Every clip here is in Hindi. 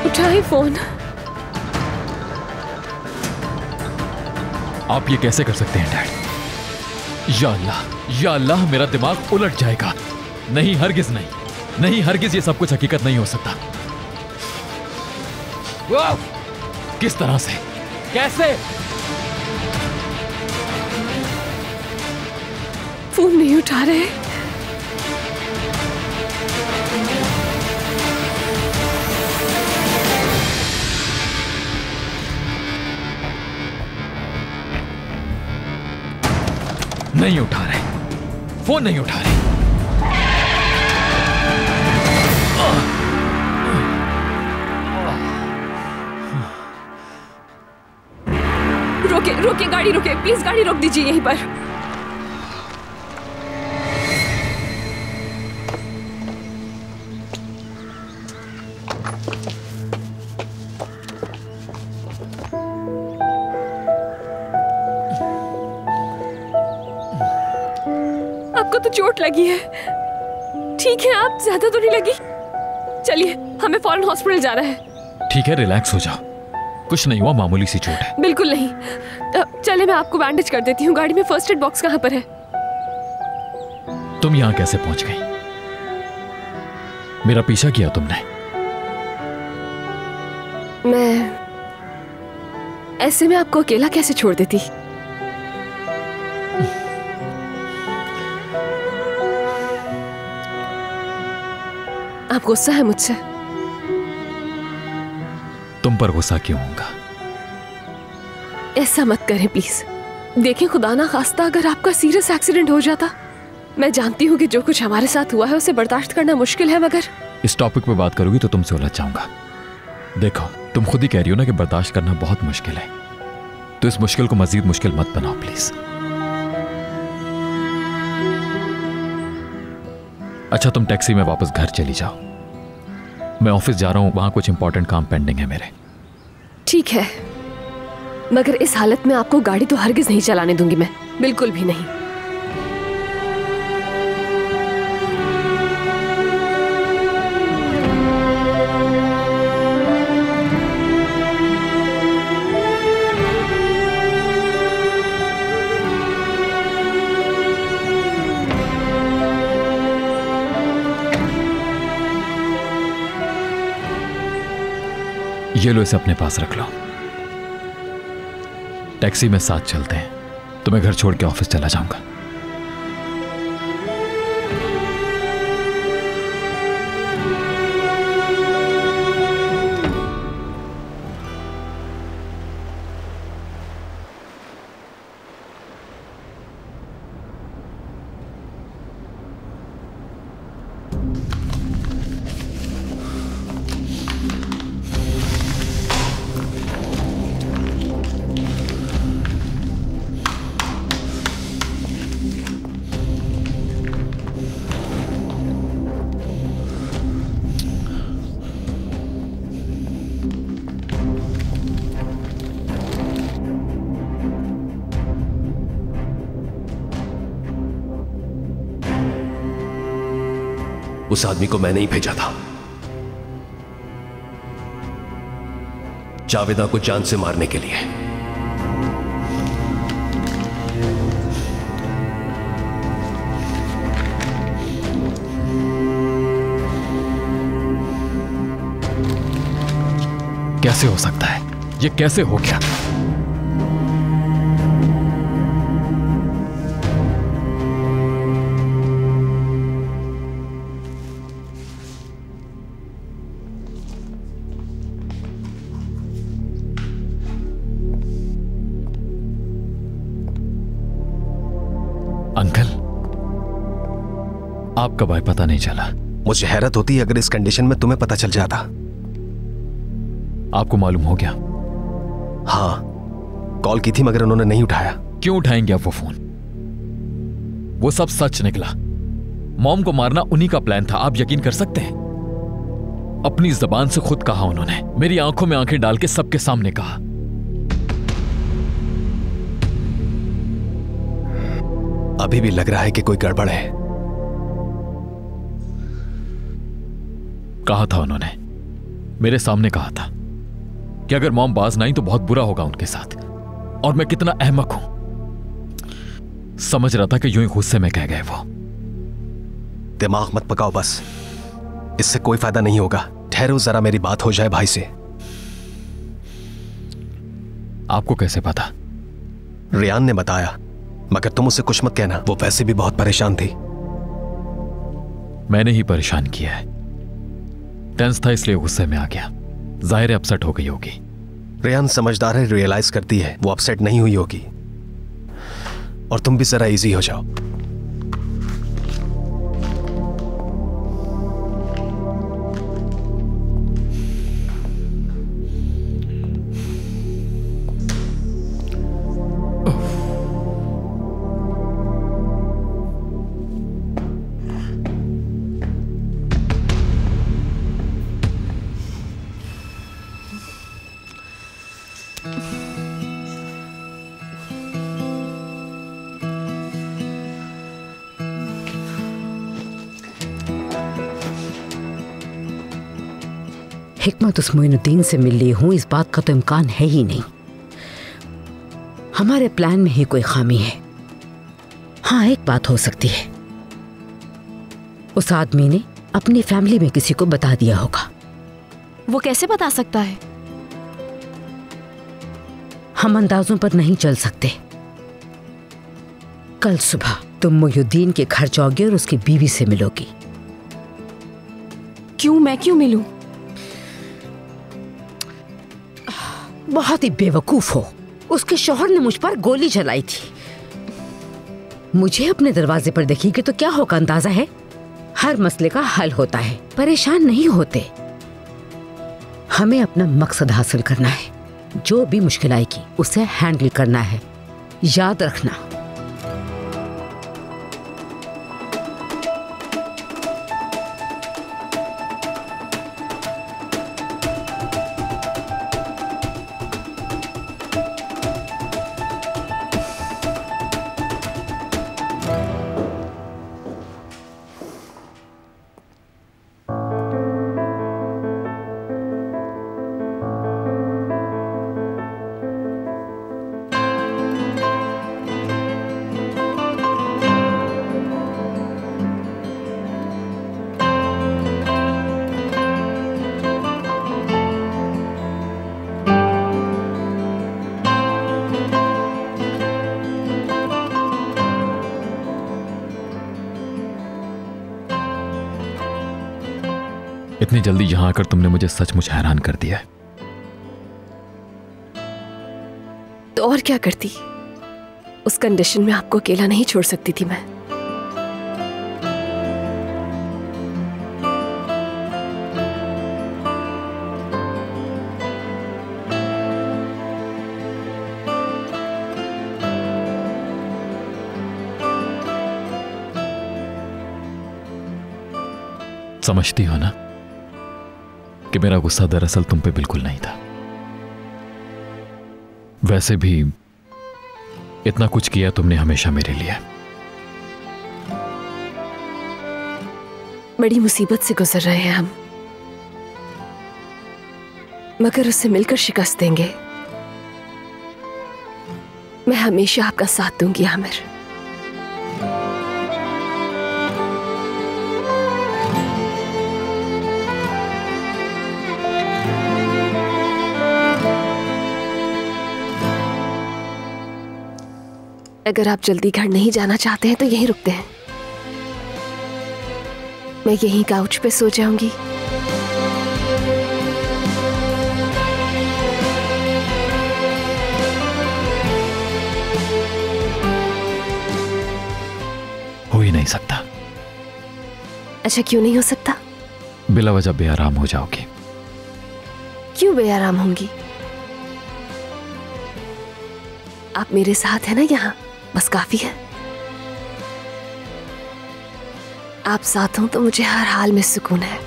उठाए फोन। आप ये कैसे कर सकते हैं डैड? या अल्लाह मेरा दिमाग उलट जाएगा। नहीं, हरगिज नहीं, नहीं हरगिज, ये सब कुछ हकीकत नहीं हो सकता। किस तरह से, कैसे? फोन नहीं उठा रहे। नहीं उठा रहे, फोन नहीं उठा रहे। रोके रोके, गाड़ी रोके प्लीज, गाड़ी रोक दीजिए यहीं पर। आपको तो चोट लगी है, ठीक है? आप ज्यादा तो नहीं लगी? चलिए, हमें फौरन हॉस्पिटल जाना है। ठीक है, रिलैक्स हो जाओ, कुछ नहीं हुआ, मामूली सी चोट है। बिल्कुल नहीं। चले, मैं आपको बैंडेज कर देती हूँ। गाड़ी में फर्स्ट एड बॉक्स कहाँ पर है? तुम यहाँ कैसे पहुंच गई? मेरा पीछा किया तुमने? मैं ऐसे में आपको अकेला कैसे छोड़ देती? आप गुस्सा है मुझसे? तुम पर गुस्सा क्यों होगा? ऐसा मत करें प्लीज। देखें, खुदा ना खास्ता अगर आपका सीरियस एक्सीडेंट हो जाता। मैं जानती हूँ कि जो कुछ हमारे साथ हुआ है उसे बर्दाश्त करना मुश्किल है, मगर इस टॉपिक पे बात करोगी तो तुमसे उलझ जाऊंगा। देखो, तुम खुद ही कह रही हो ना कि बर्दाश्त करना बहुत मुश्किल है, तो इस मुश्किल को मजीद मुश्किल मत बनाओ प्लीज। अच्छा, तुम टैक्सी में वापस घर चली जाओ, मैं ऑफिस जा रहा हूं, वहां कुछ इंपॉर्टेंट काम पेंडिंग है मेरे। ठीक है, मगर इस हालत में आपको गाड़ी तो हरगिज नहीं चलाने दूंगी मैं, बिल्कुल भी नहीं। ये लो, इसे अपने पास रख लो। टैक्सी में साथ चलते हैं, तो मैं घर छोड़ के ऑफिस चला जाऊंगा। उस आदमी को मैंने ही भेजा था, जावेदा को जान से मारने के लिए। कैसे हो सकता है? ये कैसे हो गया? अंकल, आप कब आए पता नहीं चला। मुझे हैरत होती है अगर इस कंडीशन में तुम्हें पता चल जाता। आपको मालूम हो गया? हाँ, कॉल की थी मगर उन्होंने नहीं उठाया। क्यों उठाएंगे आप वो फोन? वो सब सच निकला। मॉम को मारना उन्हीं का प्लान था, आप यकीन कर सकते हैं? अपनी जबान से खुद कहा उन्होंने, मेरी आंखों में आंखें डाल के सबके सामने कहा। अभी भी लग रहा है कि कोई गड़बड़ है। कहा था उन्होंने, मेरे सामने कहा था कि अगर मॉम बाज नहीं तो बहुत बुरा होगा उनके साथ। और मैं कितना अहमक हूं। समझ रहा था कि यूं ही गुस्से में कह गए वो। दिमाग मत पकाओ बस, इससे कोई फायदा नहीं होगा। ठहरो जरा, मेरी बात हो जाए भाई से। आपको कैसे पता? रियान ने बताया, मगर तुम उससे कुछ मत कहना, वो वैसे भी बहुत परेशान थी। मैंने ही परेशान किया है। टेंस था इसलिए गुस्से में आ गया। जाहिर है अपसेट हो गई होगी। रियान समझदार है, रियलाइज करती है वो अपसेट नहीं हुई होगी। और तुम भी जरा इजी हो जाओ। हिकमत उस मोइनुद्दीन से मिल ली हूं, इस बात का तो इम्कान है ही नहीं। हमारे प्लान में ही कोई खामी है। हाँ, एक बात हो सकती है, उस आदमी ने अपनी फैमिली में किसी को बता दिया होगा। वो कैसे बता सकता है? हम अंदाजों पर नहीं चल सकते। कल सुबह तुम मोइनुद्दीन के घर जाओगे और उसकी बीवी से मिलोगी। क्यों? मैं क्यों मिलूं? बहुत ही बेवकूफ हो। उसके शौहर ने मुझ पर गोली चलाई थी। मुझे अपने दरवाजे पर देखेगी तो क्या होगा अंदाजा है? हर मसले का हल होता है, परेशान नहीं होते। हमें अपना मकसद हासिल करना है। जो भी मुश्किल आएगी उसे हैंडल करना है, याद रखना। इतनी जल्दी यहां आकर तुमने मुझे सचमुच हैरान कर दिया है। तो और क्या करती? उस कंडीशन में आपको अकेला नहीं छोड़ सकती थी मैं। समझती हो ना कि मेरा गुस्सा दरअसल तुम पे बिल्कुल नहीं था। वैसे भी इतना कुछ किया तुमने हमेशा मेरे लिए। बड़ी मुसीबत से गुजर रहे हैं हम, मगर उससे मिलकर शिकस्त देंगे। मैं हमेशा आपका साथ दूंगी आमिर। अगर आप जल्दी घर नहीं जाना चाहते हैं तो यहीं रुकते हैं। मैं यहीं काउच पे सो जाऊंगी। हो ही नहीं सकता। अच्छा, क्यों नहीं हो सकता? बिला वजह बेआराम हो जाओगी। क्यों बेआराम होंगी? आप मेरे साथ हैं ना यहाँ, बस काफी है। आप साथ हो तो मुझे हर हाल में सुकून है।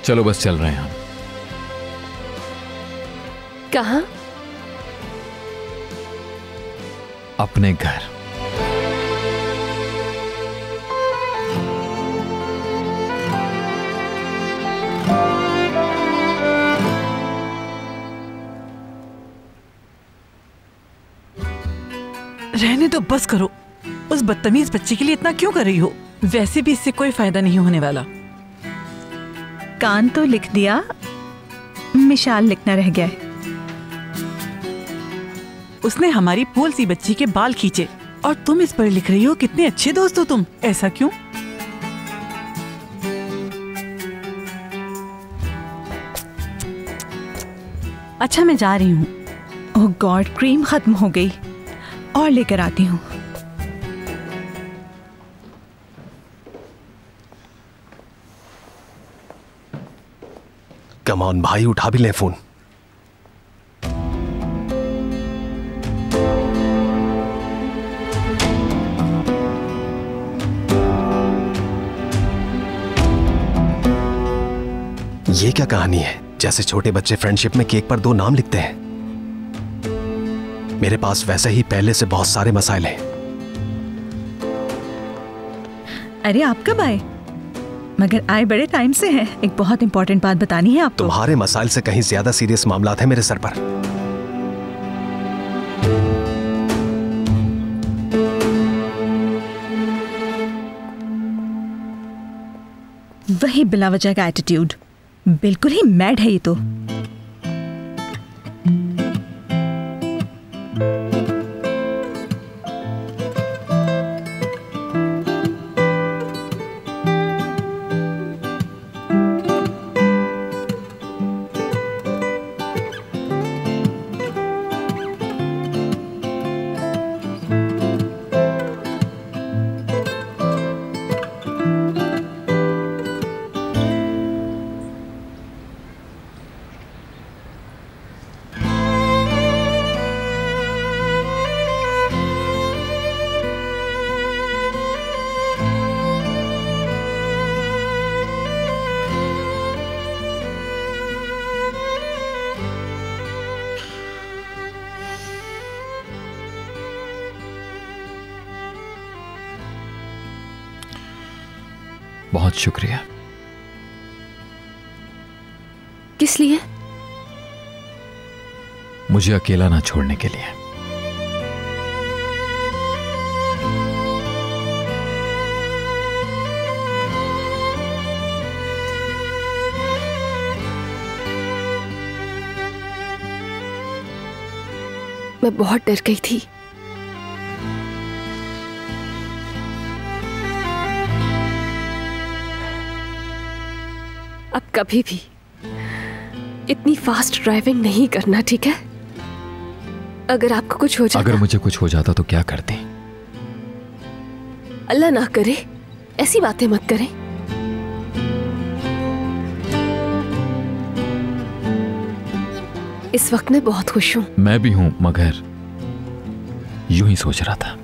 चलो बस चल रहे हैं हम। कहाँ? अपने घर। रहने तो बस करो। उस बदतमीज बच्चे के लिए इतना क्यों कर रही हो? वैसे भी इससे कोई फायदा नहीं होने वाला। कान तो लिख दिया, मिशाल लिखना रह गया है। उसने हमारी फूल सी बच्ची के बाल खींचे और तुम इस पर लिख रही हो कितने अच्छे दोस्त हो तुम। ऐसा क्यों? अच्छा, मैं जा रही हूँ। ओह गॉड, क्रीम खत्म हो गई, और लेकर आती हूँ। कम ऑन भाई, उठा भी ले फोन। ये क्या कहानी है? जैसे छोटे बच्चे फ्रेंडशिप में केक पर 2 नाम लिखते हैं। मेरे पास वैसे ही पहले से बहुत सारे मसाइल हैं। अरे आप कब आए? मगर आए बड़े टाइम से हैं। एक बहुत इंपॉर्टेंट बात बतानी है आपको। तुम्हारे मसाइल से कहीं ज्यादा सीरियस मामला है मेरे सर पर। वही बिला वजह का एटीट्यूड, बिल्कुल ही मैड है ये तो। बहुत शुक्रिया। किस लिए? मुझे अकेला ना छोड़ने के लिए। मैं बहुत डर गई थी। अब कभी भी इतनी फास्ट ड्राइविंग नहीं करना, ठीक है? अगर आपको कुछ हो जाता। अगर मुझे कुछ हो जाता तो क्या करती? अल्लाह ना करे, ऐसी बातें मत करें। इस वक्त मैं बहुत खुश हूं। मैं भी हूं, मगर यूं ही सोच रहा था।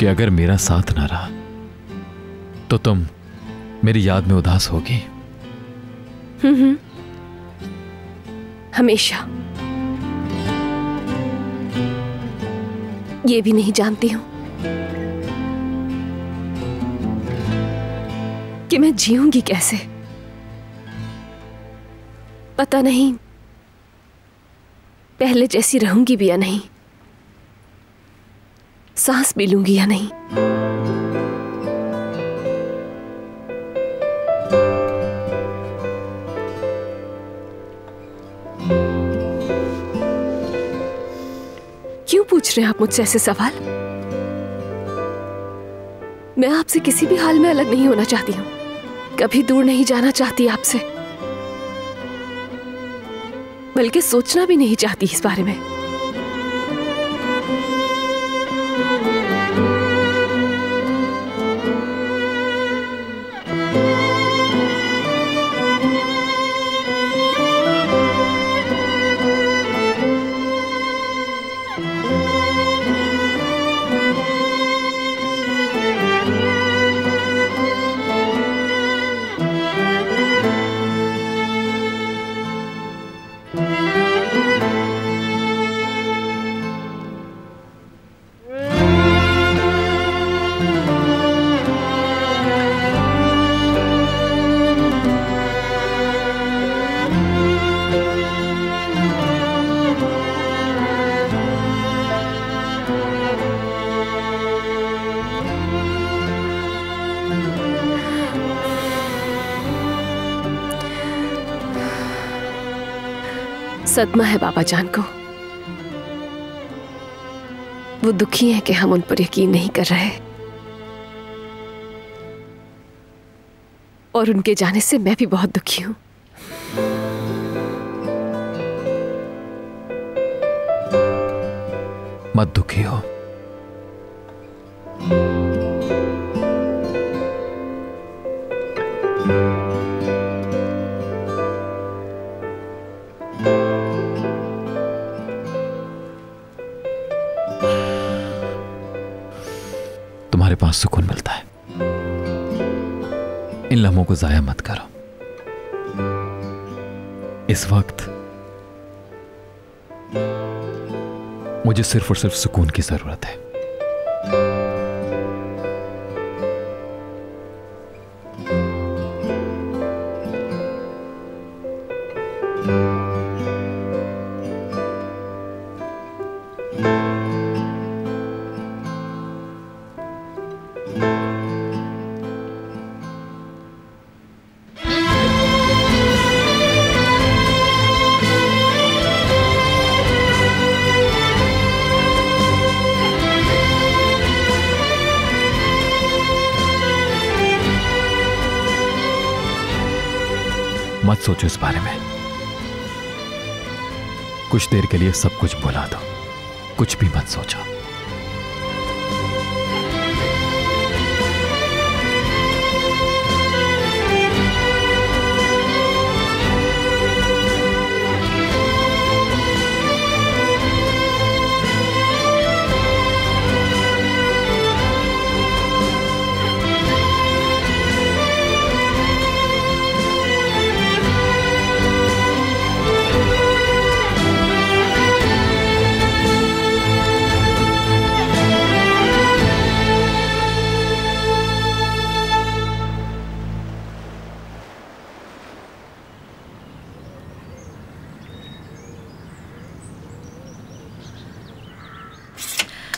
कि अगर मेरा साथ ना रहा तो तुम मेरी याद में उदास होगी। हमेशा। ये भी नहीं जानती हूं कि मैं जीऊंगी कैसे। पता नहीं पहले जैसी रहूंगी भी या नहीं, सांस भी लूंगी या नहीं। क्यों पूछ रहे हैं आप मुझसे ऐसे सवाल? मैं आपसे किसी भी हाल में अलग नहीं होना चाहती हूं, कभी दूर नहीं जाना चाहती आपसे, बल्कि सोचना भी नहीं चाहती इस बारे में। सदमा है बाबा जान को। वो दुखी हैं कि हम उन पर यकीन नहीं कर रहे, और उनके जाने से मैं भी बहुत दुखी हूं। मत दुखी हो। तुम्हारे पास सुकून मिलता है, इन लम्हों को जाया मत करो। इस वक्त मुझे सिर्फ और सिर्फ सुकून की जरूरत है। मत सोचो इस बारे में। कुछ देर के लिए सब कुछ भुला दो, कुछ भी मत सोचो।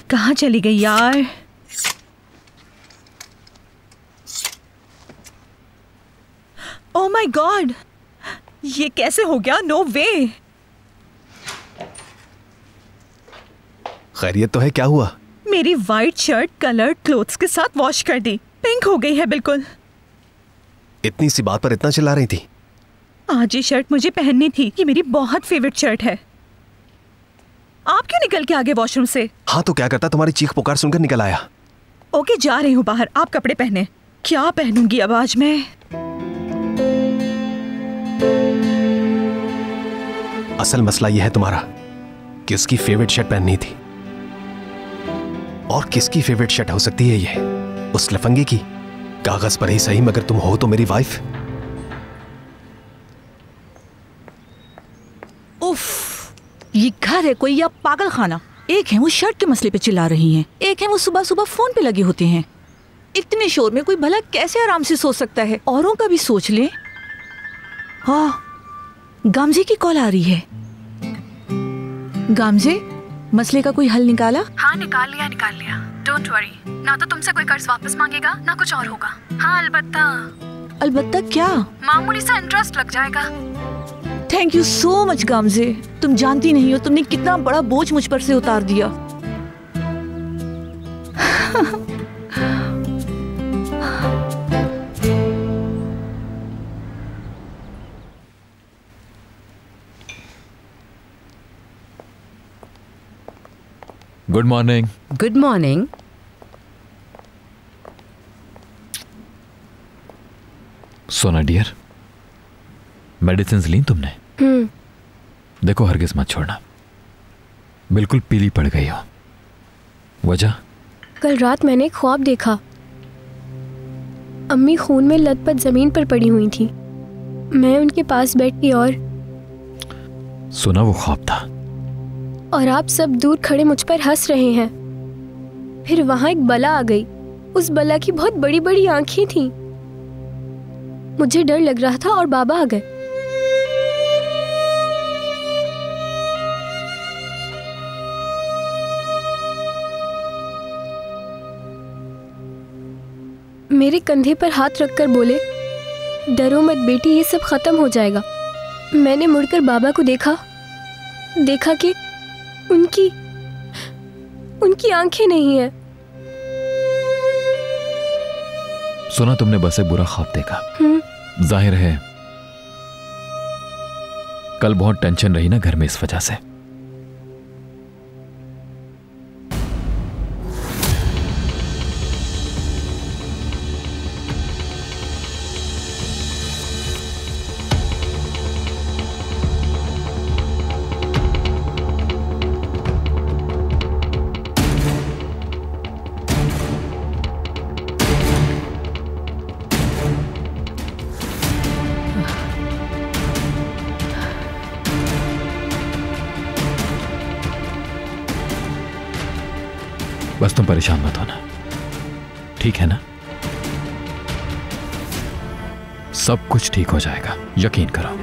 कहाँ चली गई यार? ओह माय गॉड, ये कैसे हो गया? नो वे। खैरियत तो है? क्या हुआ? मेरी वाइट शर्ट कलर्ड क्लोथ्स के साथ वॉश कर दी, पिंक हो गई है बिल्कुल। इतनी सी बात पर इतना चिल्ला रही थी? आज ये शर्ट मुझे पहननी थी, ये मेरी बहुत फेवरेट शर्ट है। आप क्यों निकल के आ गए वॉशरूम से? हाँ तो क्या करता, तुम्हारी चीख पुकार सुनकर निकल आया। ओके, जा रही हूँ बाहर, आप कपड़े पहने। क्या पहनूंगी अब आज मैं? असल मसला यह है तुम्हारा कि उसकी फेवरेट शर्ट पहननी थी। और किसकी फेवरेट शर्ट हो सकती है ये? उस लफंगे की? कागज पर ही सही, मगर तुम हो तो मेरी वाइफ। उफ, ये घर है कोई या पागल खाना? एक है वो शर्ट के मसले पे चिल्ला रही हैं, एक है वो सुबह सुबह फोन पे लगे होते हैं। इतने शोर में कोई भला कैसे आराम से सो सकता है? औरों का भी सोच ले। हाँ, गामजे की कॉल आ रही है। गामजे, मसले का कोई हल निकाला? हाँ, निकाल लिया। डोंट वरी, ना तो तुमसे कोई कर्ज वापस मांगेगा ना कुछ और होगा। हाँ, अलबत्ता क्या? मामूली सा इंटरेस्ट लग जाएगा। Thank you so much Gamze. तुम जानती नहीं हो तुमने कितना बड़ा बोझ मुझ पर से उतार दिया। Good morning. Good morning. सोना डियर, मेडिसिन ली तुमने? देखो हरगिज मत छोड़ना। बिल्कुल पीली पड़ गई हो। वजह? कल रात मैंने एक ख्वाब देखा। अम्मी खून में लथपथ जमीन पर पड़ी हुई थी। मैं उनके पास बैठी और सुना वो ख्वाब था। और आप सब दूर खड़े मुझ पर हंस रहे हैं। फिर वहां एक बला आ गई। उस बला की बहुत बड़ी बड़ी आंखें थीं। मुझे डर लग रहा था और बाबा आ गए। मेरे कंधे पर हाथ रखकर बोले, डरो मत बेटी, ये सब खत्म हो जाएगा। मैंने मुड़कर बाबा को देखा कि उनकी आंखें नहीं है। सुना तुमने बस एक बुरा ख्वाब देखा। जाहिर है कल बहुत टेंशन रही ना घर में, इस वजह से। बस तुम परेशान मत होना, ठीक है ना? सब कुछ ठीक हो जाएगा, यकीन करो।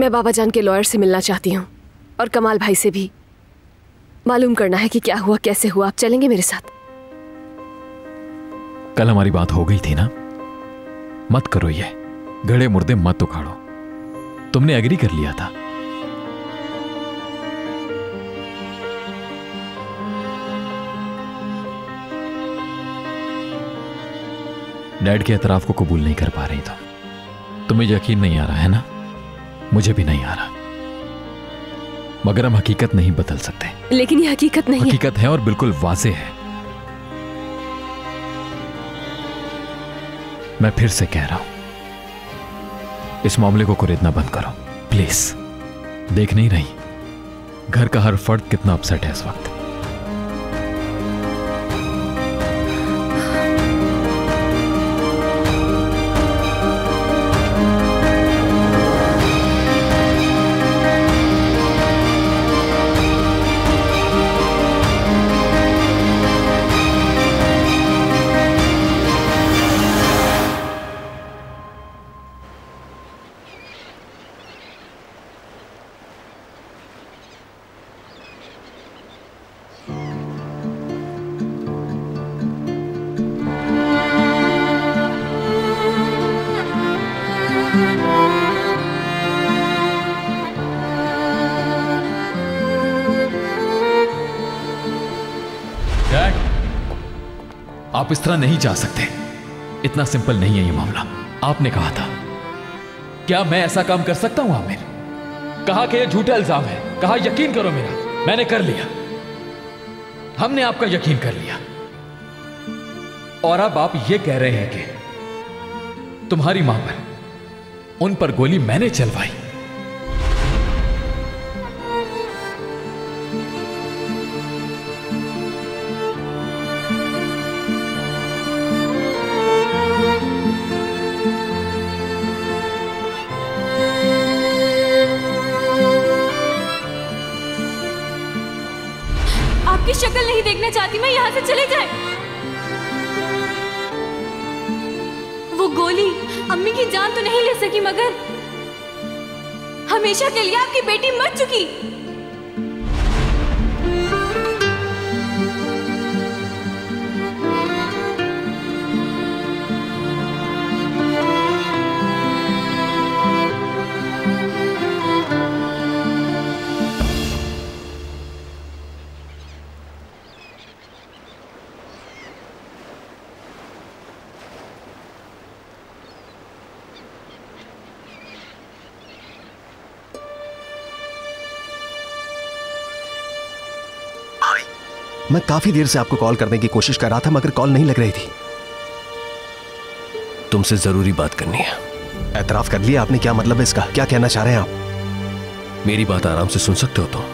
मैं बाबा जान के लॉयर से मिलना चाहती हूँ और कमाल भाई से भी। मालूम करना है कि क्या हुआ, कैसे हुआ। आप चलेंगे मेरे साथ? कल हमारी बात हो गई थी ना, मत करो ये गड़े मुर्दे मत उखाड़ो। तुमने एग्री कर लिया था। डैड के एतराफ को कबूल नहीं कर पा रही तुम। तुम्हें यकीन नहीं आ रहा है ना? मुझे भी नहीं आ रहा, मगर हम हकीकत नहीं बदल सकते। लेकिन ये हकीकत नहीं हकीकत है और बिल्कुल वाज़े है। मैं फिर से कह रहा हूं, इस मामले को कुरेदना बंद करो प्लीज। देख नहीं रही घर का हर फर्द कितना अपसेट है इस वक्त। आप इस तरह नहीं जा सकते। इतना सिंपल नहीं है ये मामला। आपने कहा था, क्या मैं ऐसा काम कर सकता हूं आमिर? कहा कि ये झूठा इल्जाम है, कहा यकीन करो मेरा। मैंने कर लिया, हमने आपका यकीन कर लिया। और अब आप ये कह रहे हैं कि तुम्हारी मां पर, उन पर गोली मैंने चलवाई। आपकी शक्ल नहीं देखना चाहती मैं, यहाँ से चले जाए। वो गोली अम्मी की जान तो नहीं ले सकी, मगर हमेशा के लिए आपकी बेटी मर चुकी। मैं काफी देर से आपको कॉल करने की कोशिश कर रहा था मगर कॉल नहीं लग रही थी। तुमसे जरूरी बात करनी है। एतराफ कर लिया आपने, क्या मतलब है इसका? क्या कहना चाह रहे हैं आप? मेरी बात आराम से सुन सकते हो तो?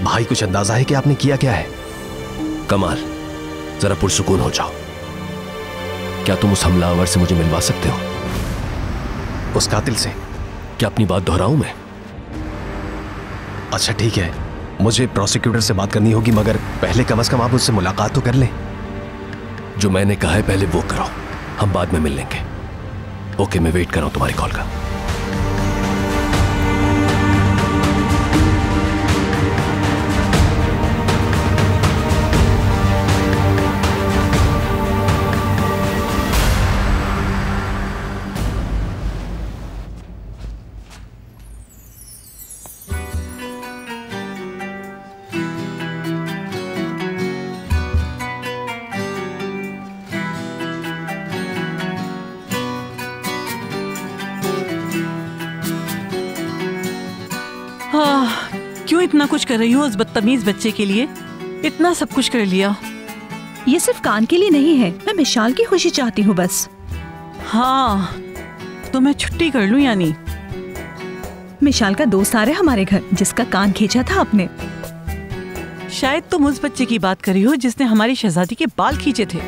भाई, कुछ अंदाजा है कि आपने किया क्या है? कमाल, जरा पुरसुकून हो जाओ। क्या तुम उस हमलावर से मुझे मिलवा सकते हो? उस कातिल से? क्या अपनी बात दोहराऊं मैं? अच्छा ठीक है, मुझे प्रोसिक्यूटर से बात करनी होगी, मगर पहले कम से कम आप उससे मुलाकात तो कर लें। जो मैंने कहा है पहले वो करो, हम बाद में मिल लेंगे। ओके, मैं वेट कर रहा हूं तुम्हारी कॉल का। क्यों इतना कुछ कर रही हो उस बदतमीज बच्चे के लिए? इतना सब कुछ कर लिया। ये सिर्फ कान के लिए नहीं है, मैं मिशाल की खुशी चाहती हूँ बस। हाँ, तो मैं छुट्टी कर लूं यानी? मिशाल का दोस्त आ रहा है हमारे घर, जिसका कान खींचा था आपने। शायद तुम उस बच्चे की बात कर रही हो जिसने हमारी शहजादी के बाल खींचे थे।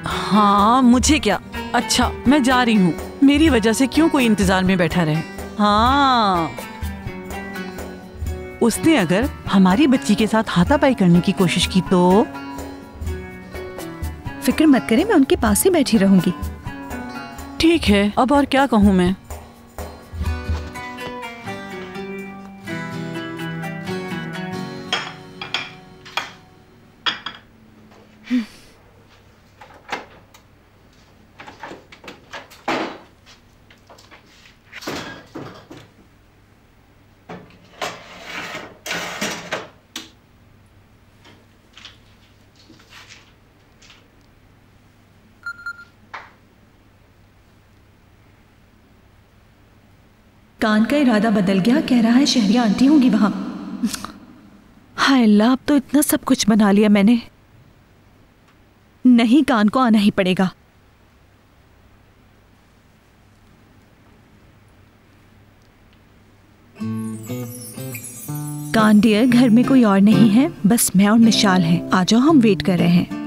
हाँ, मुझे क्या, अच्छा मैं जा रही हूँ। मेरी वजह से क्यों कोई इंतजार में बैठा रहे। हाँ, उसने अगर हमारी बच्ची के साथ हाथापाई करने की कोशिश की तो? फिक्र मत करें, मैं उनके पास ही बैठी रहूंगी। ठीक है, अब और क्या कहूँ मैं। कान का इरादा बदल गया, कह रहा है शहरिया आंटी होंगी वहां। हाय अल्लाह, अब तो इतना सब कुछ बना लिया मैंने। नहीं, कान को आना ही पड़ेगा। कान डियर, घर में कोई और नहीं है, बस मैं और मिशाल हैं। आ जाओ, हम वेट कर रहे हैं।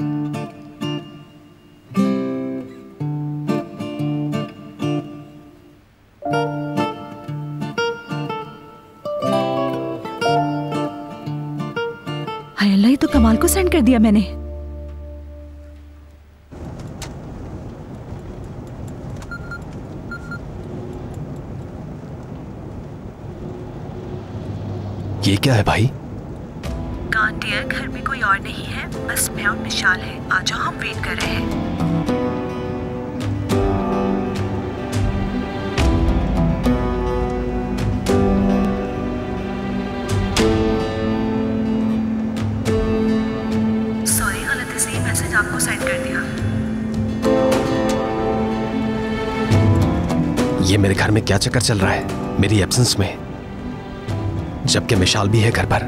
हाय अल्लाह, ये तो कमाल को सेंड कर दिया मैंने। ये क्या है भाई? कान डियर, घर में कोई और नहीं है, बस मैं और मिशाल हैं। आ जाओ, हम वेट कर रहे हैं। सॉरी, गलती से ये मैसेज आपको सेंड कर दिया। ये मेरे घर में क्या चक्कर चल रहा है मेरी एब्सेंस में, जबकि मिशाल भी है घर पर।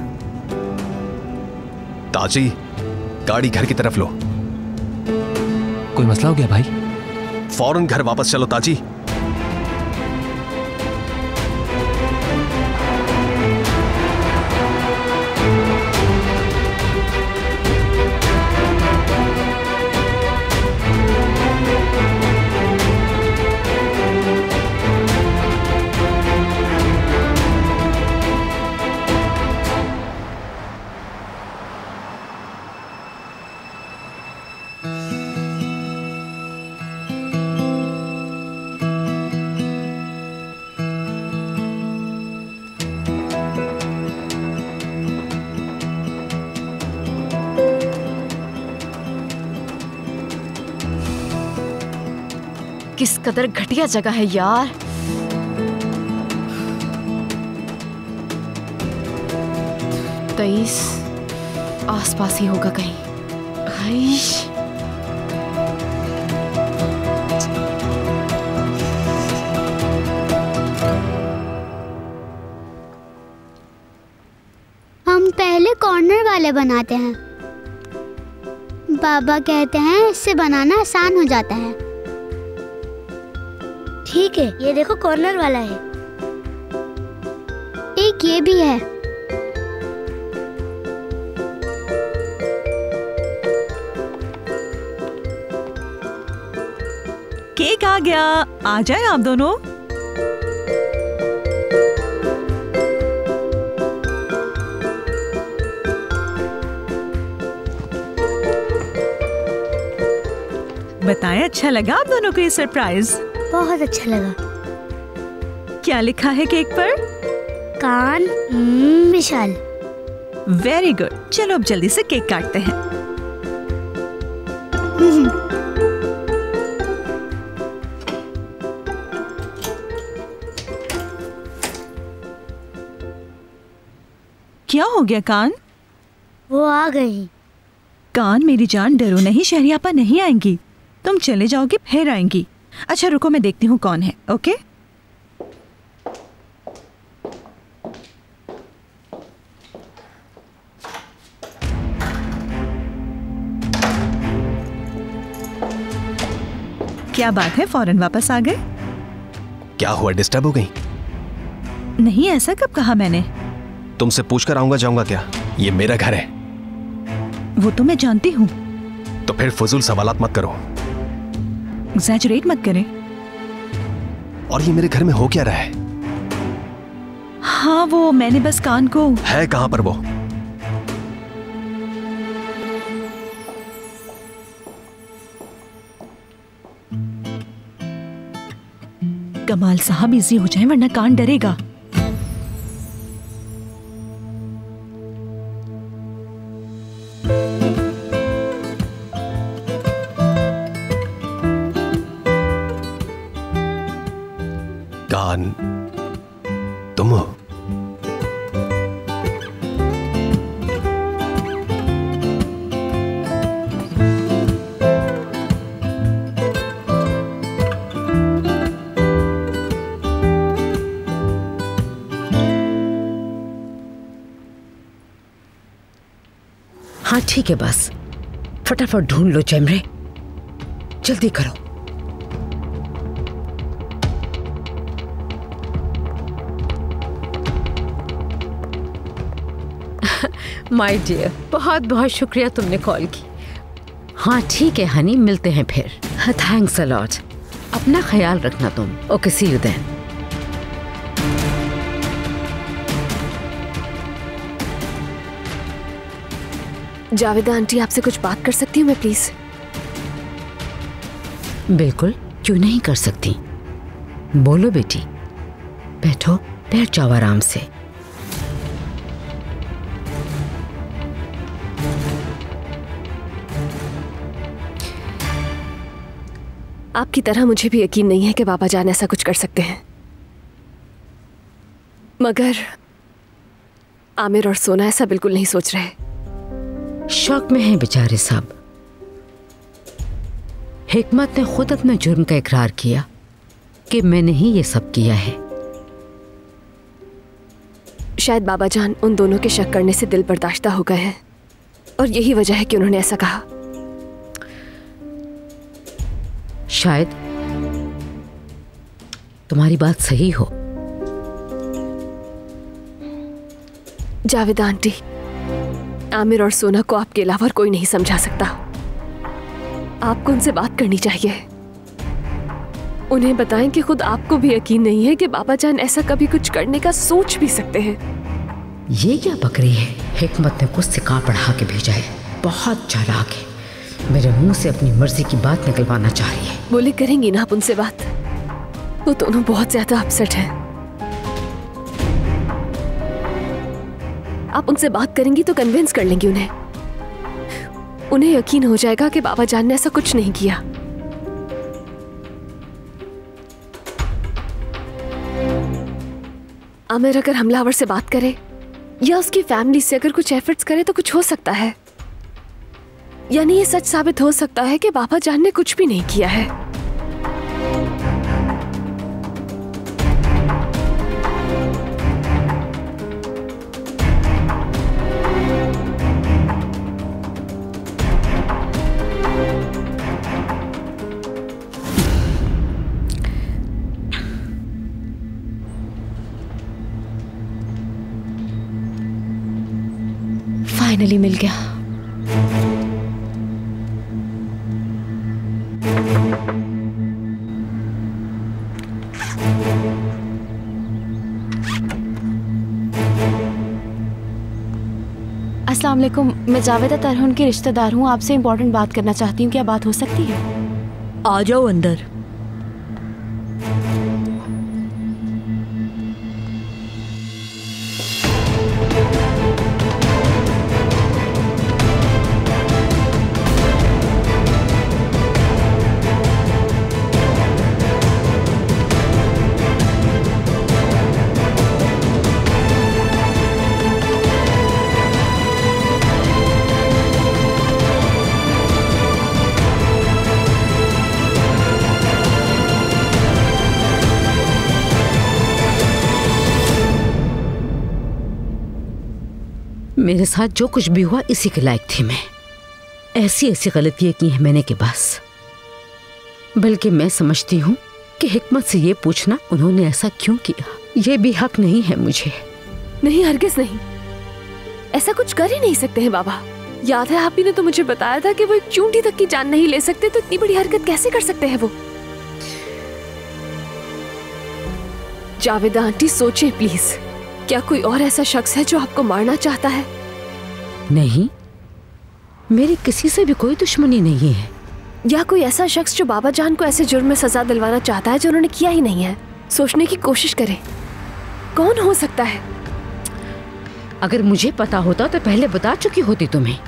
ताजी, गाड़ी घर की तरफ लो। कोई मसला हो गया भाई? फौरन घर वापस चलो ताजी। किस कदर घटिया जगह है यार। तेईस आसपास ही होगा कहीं। आइश। हम पहले कॉर्नर वाले बनाते हैं। बाबा कहते हैं इससे बनाना आसान हो जाता है। ठीक है, ये देखो कॉर्नर वाला है। एक ये भी है। केक आ गया, आ जाए आप दोनों। बताएं, अच्छा लगा आप दोनों को ये सरप्राइज? बहुत अच्छा लगा। क्या लिखा है केक पर? कान मिशाल। Very good. चलो अब जल्दी से केक काटते हैं। क्या हो गया कान? वो आ गई। कान मेरी जान, डरो नहीं, शहरियापा नहीं आएंगी। तुम चले जाओगी फिर आएंगी। अच्छा रुको, मैं देखती हूँ कौन है। ओके क्या बात है, फौरन वापस आ गए? क्या हुआ, डिस्टर्ब हो गई? नहीं, ऐसा कब कहा मैंने? तुमसे पूछकर आऊंगा जाऊंगा क्या? ये मेरा घर है। वो तो मैं जानती हूँ। तो फिर फजूल सवालात मत करो। एग्जैजरेट मत करें। और ये मेरे घर में हो क्या रहा है? हाँ, वो मैंने बस कान को। है कहां पर वो? कमाल साहब इजी हो जाए वरना कान डरेगा। कान तुम हो? हाँ ठीक है, बस फटाफट ढूंढ लो चैमरे, जल्दी करो। माय डियर, बहुत बहुत शुक्रिया तुमने कॉल की। हाँ ठीक है हनी, मिलते हैं फिर। Thanks a lot. अपना ख्याल रखना तुम। Okay, see you then. Javeda aunty, आपसे कुछ बात कर सकती हूँ मैं प्लीज? बिल्कुल, क्यों नहीं कर सकती। बोलो बेटी, बैठो, बैठ जाओ आराम से। आपकी तरह मुझे भी यकीन नहीं है कि बाबा जान ऐसा कुछ कर सकते हैं, मगर आमिर और सोना ऐसा बिल्कुल नहीं सोच रहे। शौक में है बेचारे साहब। हिकमत ने खुद अपने जुर्म का इकरार किया कि मैंने ही ये सब किया है। शायद बाबा जान उन दोनों के शक करने से दिल बर्दाश्ता हो गए हैं और यही वजह है कि उन्होंने ऐसा कहा। शायद तुम्हारी बात सही हो। जावेदा आंटी, आमिर और सोना को आपके अलावा और कोई नहीं समझा सकता। आपको उनसे बात करनी चाहिए। उन्हें बताएं कि खुद आपको भी यकीन नहीं है कि बाबा जान ऐसा कभी कुछ करने का सोच भी सकते हैं। ये क्या बकरी है? हिकमत ने कुछ सिखा पढ़ा के भेजा है। बहुत चालाक है। मेरे मुंह से अपनी मर्जी की बात निकलवाना चाह रही है। बोले करेंगी ना आप उनसे बात? वो दोनों बहुत ज्यादा अपसेट हैं। आप उनसे बात करेंगी तो कन्विंस कर लेंगी उन्हें यकीन हो जाएगा कि बाबा जान ने ऐसा कुछ नहीं किया। आमिर अगर हमलावर से बात करे या उसकी फैमिली से अगर कुछ एफर्ट्स करे तो कुछ हो सकता है। यानी ये सच साबित हो सकता है कि बाबा जान ने कुछ भी नहीं किया है। फाइनली मिल गया। अस्सलाम वालेकुम, मैं जावेदा तरहुन की रिश्तेदार हूँ। आपसे इम्पोर्टेंट बात करना चाहती हूँ। क्या बात हो सकती है? आ जाओ अंदर। मेरे साथ जो कुछ भी हुआ इसी के लायक थी मैं। ऐसी ऐसी गलतियां की हैं मैंने कि बस। बल्कि मैं समझती हूँ कि हिकमत से ये पूछना उन्होंने ऐसा क्यों किया, ये भी हक नहीं है मुझे। नहीं, हरगिज़ नहीं। ऐसा कुछ कर ही नहीं सकते हैं बाबा। याद है आप ही ने तो मुझे बताया था कि वो एक चूंटी तक की जान नहीं ले सकते, तो इतनी बड़ी हरकत कैसे कर सकते हैं वो? जावेदा आंटी सोचें प्लीज। क्या कोई और ऐसा शख्स है जो आपको मारना चाहता है? नहीं, मेरी किसी से भी कोई दुश्मनी नहीं है। या कोई ऐसा शख्स जो बाबा जान को ऐसे जुर्म में सजा दिलवाना चाहता है जो उन्होंने किया ही नहीं है? सोचने की कोशिश करें, कौन हो सकता है? अगर मुझे पता होता तो पहले बता चुकी होती तुम्हें।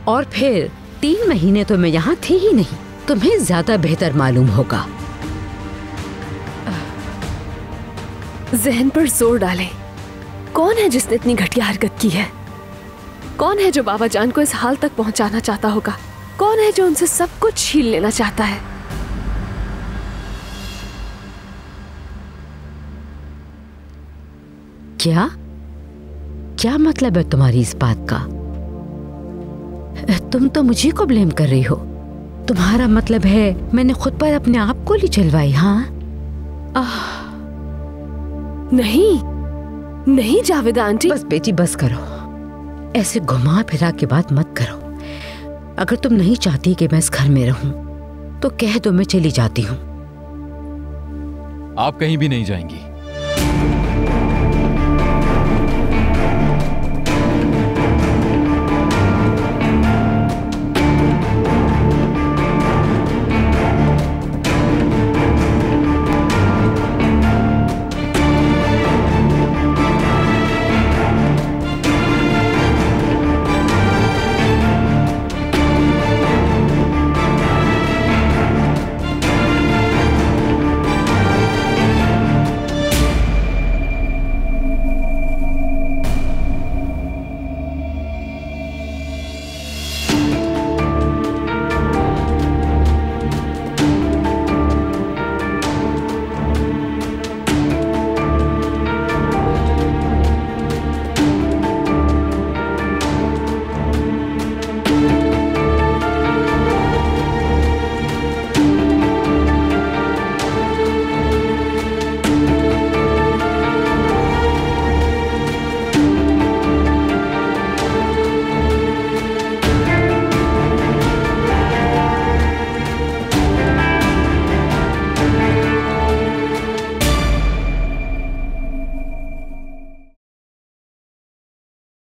और फिर 3 महीने तो मैं यहाँ थी ही नहीं। तुम्हें ज्यादा बेहतर मालूम होगा। जहन पर जोर डालें। कौन है जिसने इतनी घटिया हरकत की है? कौन है जो बाबा जान को इस हाल तक पहुंचाना चाहता होगा? कौन है जो उनसे सब कुछ छीन लेना चाहता है? क्या क्या मतलब है तुम्हारी इस बात का? तुम तो मुझे को ब्लेम कर रही हो। तुम्हारा मतलब है मैंने खुद पर अपने आप गोली चलवाई? हाँ? नहीं नहीं जावेदा आंटी, बस बेटी बस करो। ऐसे घुमा फिरा के बात मत करो। अगर तुम नहीं चाहती कि मैं इस घर में रहूं तो कह दो, मैं चली जाती हूँ। आप कहीं भी नहीं जाएंगी।